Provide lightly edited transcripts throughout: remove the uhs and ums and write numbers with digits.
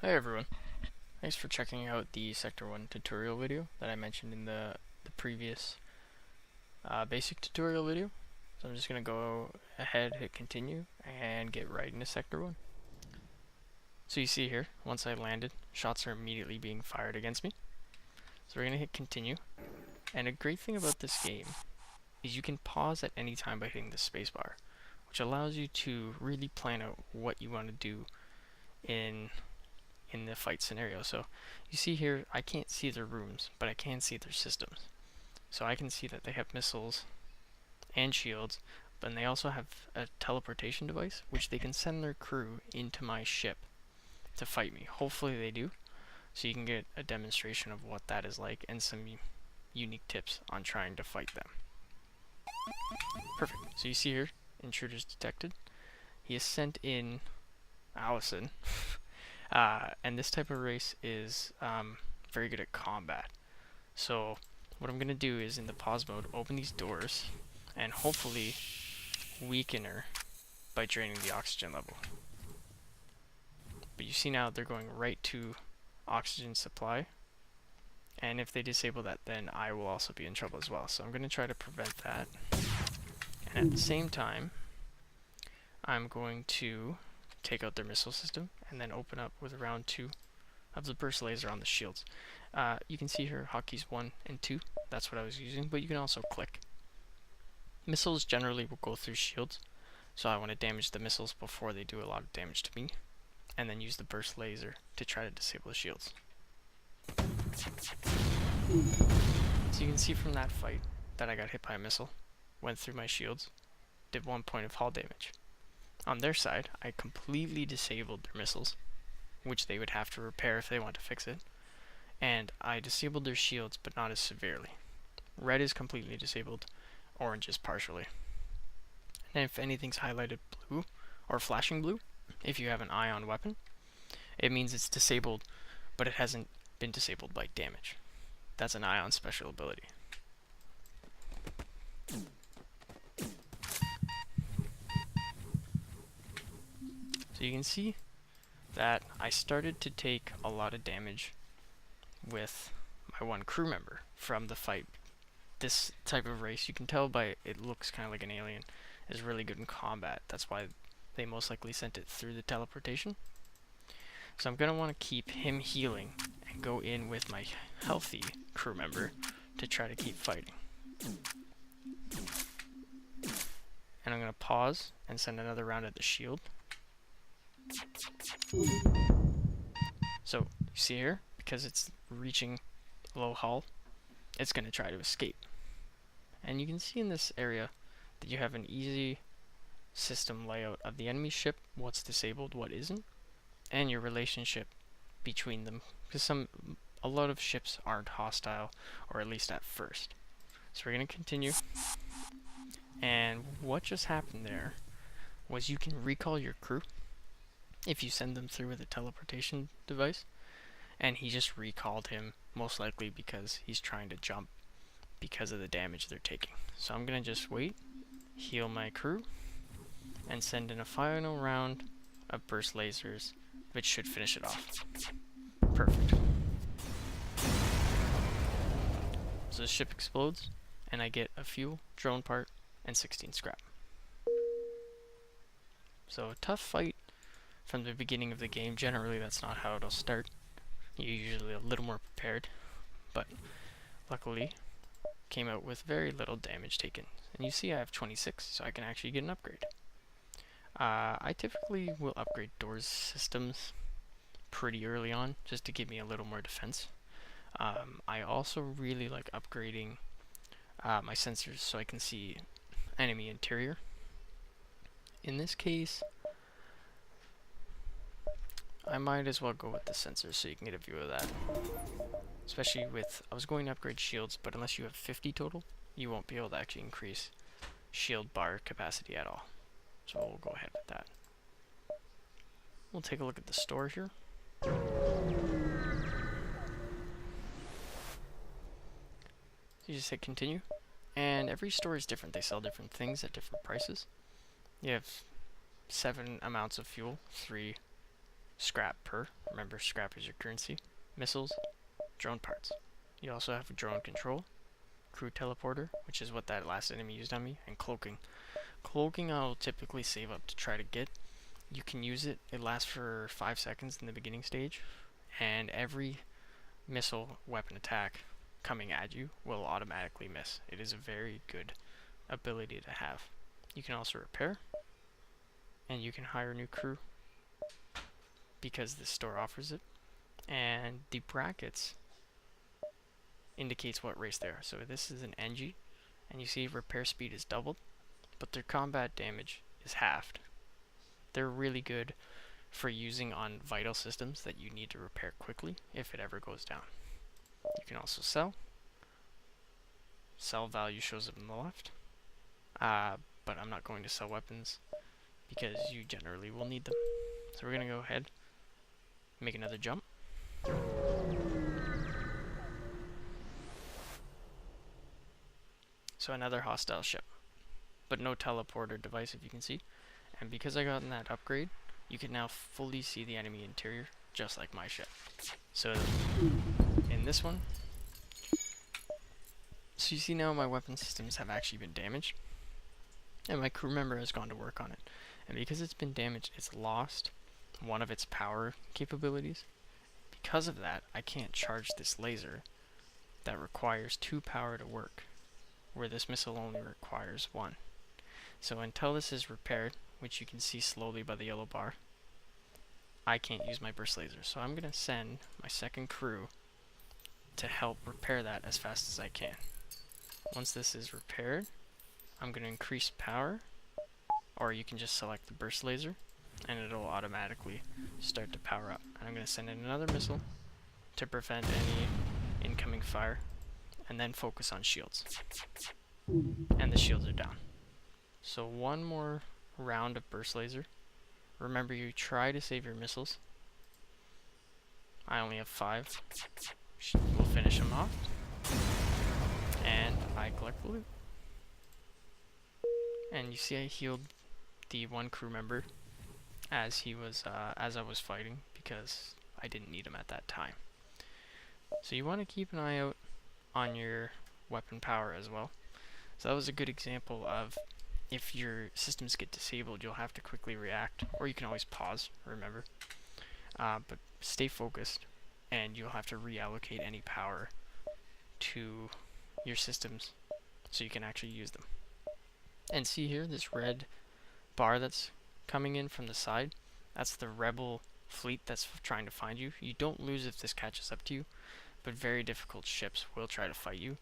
Hi everyone, thanks for checking out the Sector 1 tutorial video that I mentioned in the previous basic tutorial video. So I'm just going to go ahead, hit continue, and get right into Sector 1. So you see here, once I landed, shots are immediately being fired against me. So we're going to hit continue, and a great thing about this game is you can pause at any time by hitting the spacebar, which allows you to really plan out what you want to do in the fight scenario. So you see here, I can't see their rooms, but I can see their systems. So I can see that they have missiles and shields, but they also have a teleportation device, which they can send their crew into my ship to fight me. Hopefully they do, so you can get a demonstration of what that is like and some unique tips on trying to fight them. Perfect. So you see here, intruders detected. He has sent in Allison. And this type of race is very good at combat. So what I'm going to do is, in the pause mode, open these doors and hopefully weaken her by draining the oxygen level. But you see now they're going right to oxygen supply, and if they disable that, then I will also be in trouble as well. So I'm going to try to prevent that, and at the same time I'm going to take out their missile system and then open up with round 2 of the burst laser on the shields. You can see here hotkeys 1 and 2, that's what I was using, but you can also click. Missiles generally will go through shields, so I want to damage the missiles before they do a lot of damage to me, and then use the burst laser to try to disable the shields. So you can see from that fight that I got hit by a missile, went through my shields, did 1 point of hull damage. On their side, I completely disabled their missiles, which they would have to repair if they want to fix it, and I disabled their shields, but not as severely. Red is completely disabled, orange is partially. And if anything's highlighted blue, or flashing blue, if you have an ion weapon, it means it's disabled, but it hasn't been disabled by damage. That's an ion special ability. So you can see that I started to take a lot of damage with my one crew member from the fight. This type of race, you can tell by it looks kind of like an alien, is really good in combat. That's why they most likely sent it through the teleportation. So I'm going to want to keep him healing and go in with my healthy crew member to try to keep fighting. And I'm going to pause and send another round at the shield. So you see here, because it's reaching low hull, it's going to try to escape. And you can see in this area that you have an easy system layout of the enemy ship, what's disabled, what isn't, and your relationship between them, because a lot of ships aren't hostile, or at least at first. So we're going to continue, and what just happened there was you can recall your crew if you send them through with a teleportation device, and he just recalled him, most likely because he's trying to jump because of the damage they're taking. So I'm going to just wait, heal my crew, and send in a final round of burst lasers, which should finish it off. Perfect. So the ship explodes, and I get a fuel, drone part, and 16 scrap. So a tough fight from the beginning of the game. Generally that's not how it'll start. You're usually a little more prepared, but luckily came out with very little damage taken. And you see I have 26, so I can actually get an upgrade. I typically will upgrade doors systems pretty early on, just to give me a little more defense. I also really like upgrading my sensors so I can see enemy interior. In this case, I might as well go with the sensors so you can get a view of that. Especially with, I was going to upgrade shields, but unless you have 50 total, you won't be able to actually increase shield bar capacity at all. So we'll go ahead with that. We'll take a look at the store here. You just hit continue, and every store is different. They sell different things at different prices. You have 7 amounts of fuel, 3 scrap per. Remember, scrap is your currency. Missiles, drone parts. You also have drone control, crew teleporter, which is what that last enemy used on me, and cloaking. Cloaking I'll typically save up to try to get. You can use it. It lasts for 5 seconds in the beginning stage, and every missile weapon attack coming at you will automatically miss. It is a very good ability to have. You can also repair, and you can hire a new crew because the store offers it. And the brackets indicates what race they are. So this is an NG, and you see repair speed is doubled, but their combat damage is halved. They're really good for using on vital systems that you need to repair quickly if it ever goes down. You can also sell. Sell value shows up on the left. But I'm not going to sell weapons because you generally will need them. So we're going to go ahead, make another jump. So another hostile ship, but no teleporter device, if you can see. And because I got that upgrade, you can now fully see the enemy interior, just like my ship. So in this one, so you see now my weapon systems have actually been damaged, and my crew member has gone to work on it. And because it's been damaged, it's lost one of its power capabilities. Because of that, I can't charge this laser that requires 2 power to work, where this missile only requires 1. So until this is repaired, which you can see slowly by the yellow bar, I can't use my burst laser. So I'm going to send my second crew to help repair that as fast as I can. Once this is repaired, I'm going to increase power, or you can just select the burst laser and it'll automatically start to power up. And I'm going to send in another missile to prevent any incoming fire, and then focus on shields. And the shields are down. So one more round of burst laser. Remember, you try to save your missiles. I only have 5. We'll finish them off. And I collect the loot. And you see I healed the one crew member as I was fighting, because I didn't need him at that time. So you want to keep an eye out on your weapon power as well. So that was a good example of, if your systems get disabled, you'll have to quickly react, or you can always pause, remember. But stay focused, and you'll have to reallocate any power to your systems so you can actually use them. And see here, this red bar that's coming in from the side, that's the rebel fleet that's trying to find you. You don't lose if this catches up to you, but very difficult ships will try to fight you.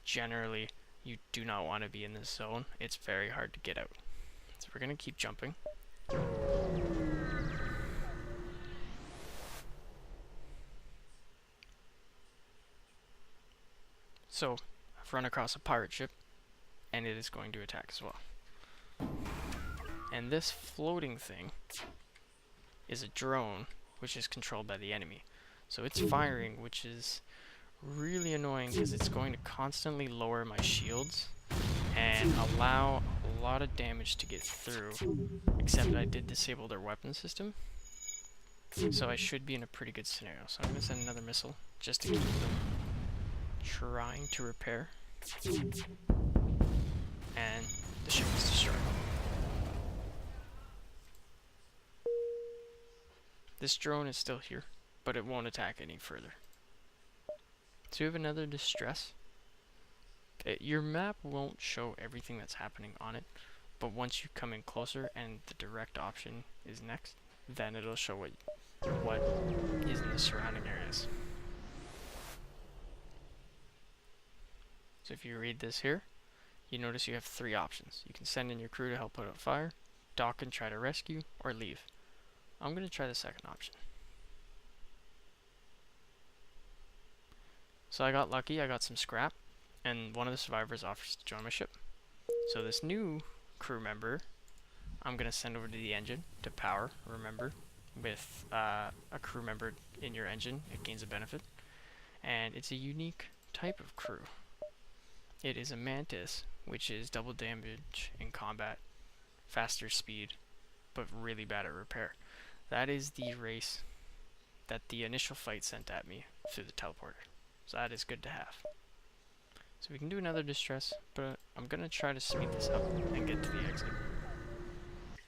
Generally, you do not want to be in this zone. It's very hard to get out. So we're going to keep jumping. So I've run across a pirate ship, and it is going to attack as well. And this floating thing is a drone, which is controlled by the enemy. So it's firing, which is really annoying because it's going to constantly lower my shields and allow a lot of damage to get through, except I did disable their weapon system, so I should be in a pretty good scenario. So I'm going to send another missile just to keep them trying to repair, and the ship is destroyed. This drone is still here, but it won't attack any further. So you have another distress. Your map won't show everything that's happening on it, but once you come in closer and the direct option is next, then it'll show what is in the surrounding areas. So if you read this here, you notice you have 3 options. You can send in your crew to help put out fire, dock and try to rescue, or leave. I'm going to try the second option. So I got lucky, I got some scrap, and one of the survivors offers to join my ship. So this new crew member, I'm going to send over to the engine to power. Remember, with a crew member in your engine, it gains a benefit. And it's a unique type of crew. It is a mantis, which is double damage in combat, faster speed, but really bad at repair. That is the race that the initial fight sent at me through the teleporter. So that is good to have. So we can do another distress, but I'm going to try to speed this up and get to the exit.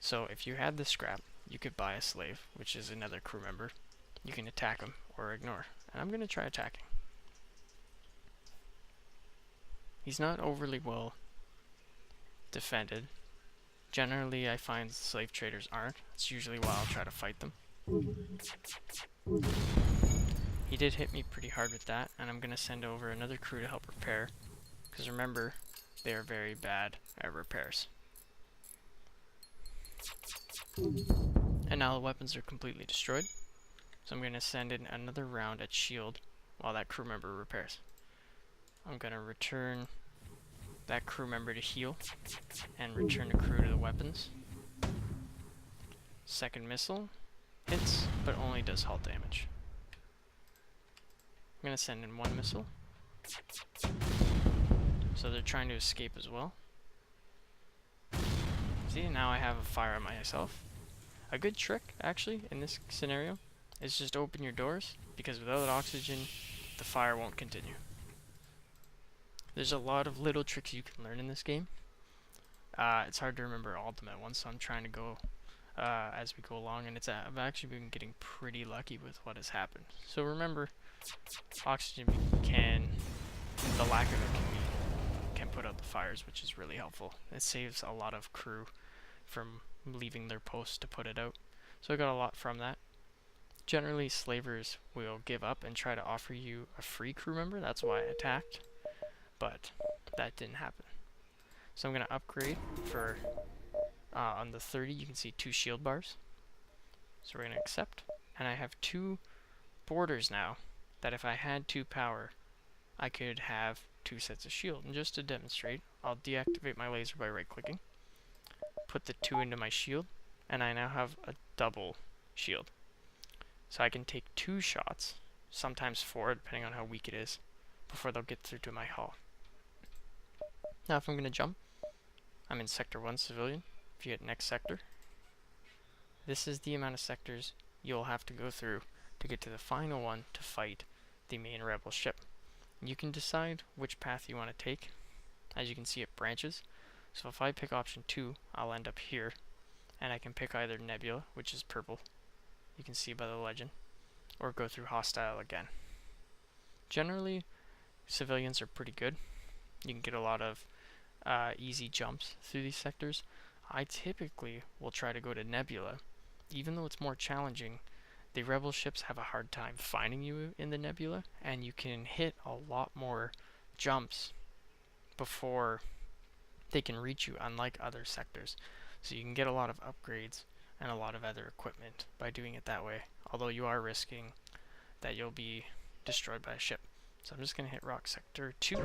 So if you had the scrap, you could buy a slave, which is another crew member. You can attack him or ignore. And I'm going to try attacking. He's not overly well defended. Generally, I find slave traders aren't. That's usually why I'll try to fight them. He did hit me pretty hard with that, and I'm going to send over another crew to help repair. Because remember, they are very bad at repairs. And now the weapons are completely destroyed. So I'm going to send in another round at shield while that crew member repairs. I'm going to return that crew member to heal and return the crew to the weapons. Second missile hits, but only does hull damage. I'm going to send in one missile. So they're trying to escape as well. See, now I have a fire on myself. A good trick, actually, in this scenario is just open your doors, because without oxygen, the fire won't continue. There's a lot of little tricks you can learn in this game. It's hard to remember all of them at once, so I'm trying to go as we go along, and I've actually been getting pretty lucky with what has happened. So remember, oxygen the lack of it can put out the fires, which is really helpful. It saves a lot of crew from leaving their posts to put it out. So I got a lot from that. Generally, slavers will give up and try to offer you a free crew member. That's why I attacked, but that didn't happen. So I'm going to upgrade for, on the 30 you can see 2 shield bars. So we're going to accept, and I have 2 borders now that if I had 2 power, I could have 2 sets of shield. And just to demonstrate, I'll deactivate my laser by right clicking, put the 2 into my shield, and I now have a double shield. So I can take 2 shots, sometimes 4 depending on how weak it is, before they'll get through to my hull. Now if I'm going to jump, I'm in sector 1 civilian. If you hit next sector, this is the amount of sectors you'll have to go through to get to the final one to fight the main rebel ship. You can decide which path you want to take. As you can see, it branches. So if I pick option 2, I'll end up here, and I can pick either Nebula, which is purple, you can see by the legend, or go through hostile again. Generally, civilians are pretty good. You can get a lot of easy jumps through these sectors. I typically will try to go to Nebula. Even though it's more challenging, the rebel ships have a hard time finding you in the Nebula, and you can hit a lot more jumps before they can reach you, unlike other sectors. So you can get a lot of upgrades and a lot of other equipment by doing it that way, although you are risking that you'll be destroyed by a ship. So I'm just going to hit rock sector 2.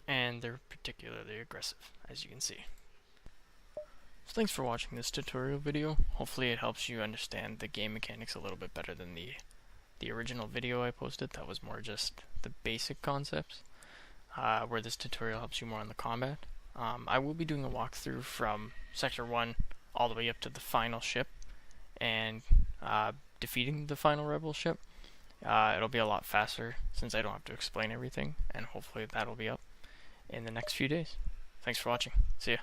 And they're particularly aggressive, as you can see. So thanks for watching this tutorial video. Hopefully it helps you understand the game mechanics a little bit better than the original video I posted. That was more just the basic concepts, where this tutorial helps you more on the combat. I will be doing a walkthrough from Sector 1 all the way up to the final ship and defeating the final rebel ship. It'll be a lot faster since I don't have to explain everything, and hopefully that'll be up in the next few days. Thanks for watching. See ya.